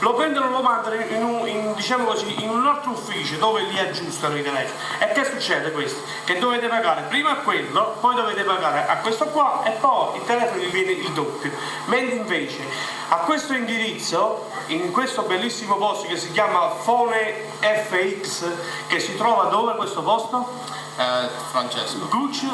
lo prendono e lo mandano diciamo così, in un altro ufficio dove li aggiustano i telefoni. E che succede questo? Che dovete pagare prima a quello, poi dovete pagare a questo qua e poi il telefono vi viene il doppio. Mentre invece a questo indirizzo, in questo bellissimo posto che si chiama Phone FX, che si trova dove questo posto? Francesco. Gulch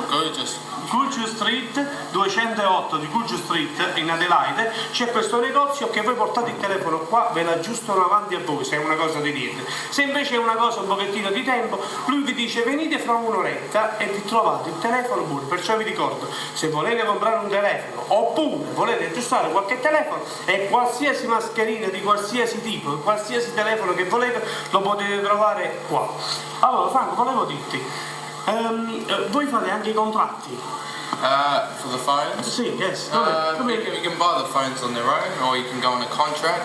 Street 208 di Gulch Street in Adelaide c'è questo negozio che voi portate il telefono qua, ve l'aggiustano avanti a voi se è una cosa di niente. Se invece è una cosa un pochettino di tempo, lui vi dice venite fra un'oretta e vi trovate il telefono pure. Perciò vi ricordo, se volete comprare un telefono oppure volete aggiustare qualche telefono e qualsiasi mascherina di qualsiasi tipo, qualsiasi telefono che volete, lo potete trovare qua. Allora Franco, volevo dirti, voi fate anche i contratti? For the phones? Sì, yes. You can buy the phones on their own, or you can go on a contract,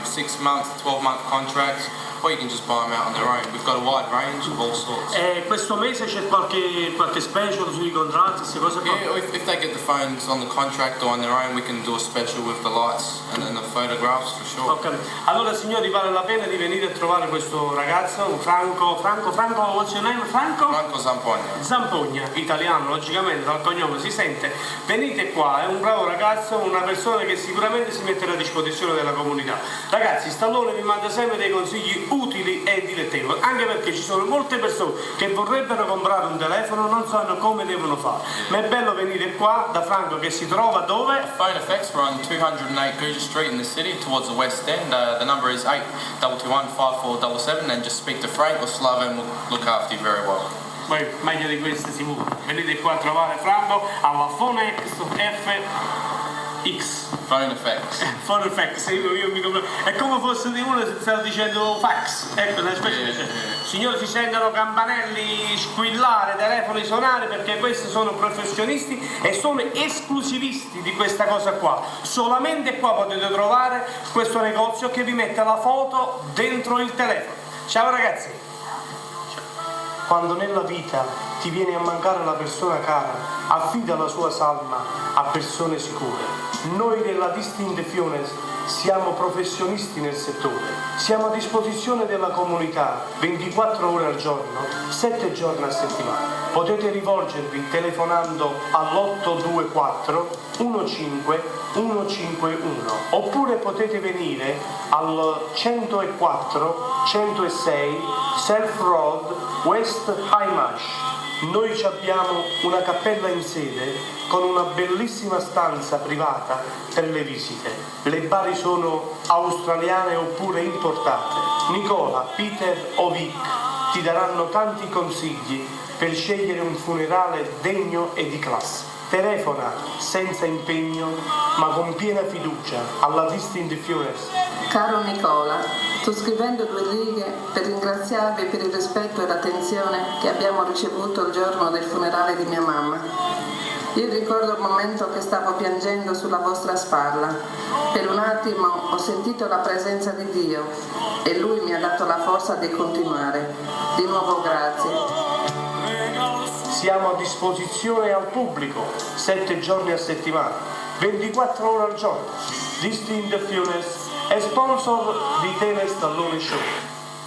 6 month, 12-month contracts, or you can just buy them out on their own. We've got a wide range of all sorts. Questo mese c'è qualche special sui contratti, queste cose qua? Yeah, if they get the phones on the contract or on their own, we can do a special with the lights and the photographs for sure. Ok, allora signori, vale la pena di venire a trovare questo ragazzo, Franco, what's your name? Franco Zampogna. Zampogna, italiano, logicamente dal cognome si sente. Venite qua, è un bravo ragazzo, una persona che sicuramente si metterà a disposizione della comunità. Ragazzi, Stallone vi manda sempre dei consigli utili e dilettevoli, anche perché ci sono molte persone che vorrebbero comprare un telefono, non sanno come devono fare. Ma è bello venire qua da Franco che si trova dove? Phone FX, we're on 208 Gouger Street in the city towards the West End. The number is 82215477 and just speak to Frank or Slaven will look after you very well. Poi meglio di queste si muove. Venite qua a trovare Franco alla Phone FX. Phone FX. Phone FX, io mi compro. È come fosse di uno che stava dicendo fax. Ecco, una specie di... Signori, si sentono campanelli squillare, telefoni suonare, perché questi sono professionisti e sono esclusivisti di questa cosa qua. Solamente qua potete trovare questo negozio che vi mette la foto dentro il telefono. Ciao ragazzi! Quando nella vita ti viene a mancare la persona cara, affida la sua salma a persone sicure. Noi della Distinct Fioners siamo professionisti nel settore, siamo a disposizione della comunità 24 ore al giorno, 7 giorni a settimana. Potete rivolgervi telefonando all'824 15 151 oppure potete venire al 104 106 Self Road West High. Noi abbiamo una cappella in sede con una bellissima stanza privata per le visite. Le bari sono australiane oppure importate. Nicola, Peter o Vic ti daranno tanti consigli per scegliere un funerale degno e di classe. Telefona senza impegno ma con piena fiducia alla Distinct Fioners. Caro Nicola, sto scrivendo 2 righe per ringraziarvi per il rispetto e l'attenzione che abbiamo ricevuto il giorno del funerale di mia mamma. Io ricordo il momento che stavo piangendo sulla vostra spalla. Per un attimo ho sentito la presenza di Dio e Lui mi ha dato la forza di continuare. Di nuovo grazie. Siamo a disposizione al pubblico 7 giorni a settimana, 24 ore al giorno. Distinct Fioners è sponsor di Tele Stallone Show.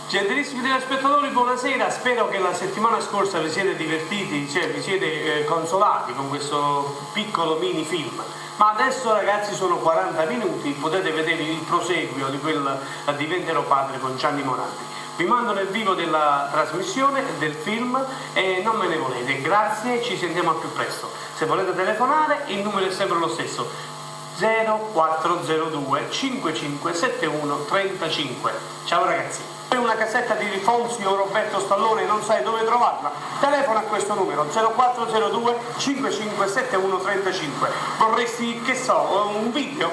Gentilissimi telespettatori, buonasera, spero che la settimana scorsa vi siete divertiti, cioè vi siete consolati con questo piccolo mini film. Ma adesso ragazzi sono 40 minuti, potete vedere il proseguio di quel Diventerò padre con Gianni Morandi. Vi mando nel vivo della trasmissione, del film e non me ne volete. Grazie, ci sentiamo al più presto. Se volete telefonare il numero è sempre lo stesso. 0402 5571 35. Ciao ragazzi. Hai una cassetta di Fonsi o Roberto Stallone e non sai dove trovarla? Telefona a questo numero 0402 5571 35. Vorresti, che so, un video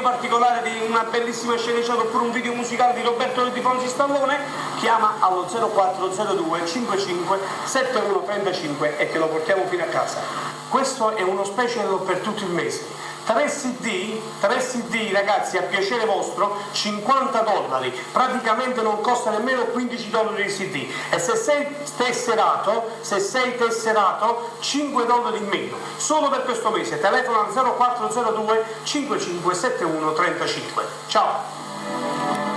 particolare di una bellissima sceneggiata oppure un video musicale di Roberto di Fonsi Stallone? Chiama allo 0402 5571 35 e te lo portiamo fino a casa. Questo è uno special per tutto il mese. 3 CD ragazzi, a piacere vostro, $50, praticamente non costa nemmeno $15 il CD, e se sei tesserato, $5 in meno, solo per questo mese. Telefona al 0402 5571 35. Ciao!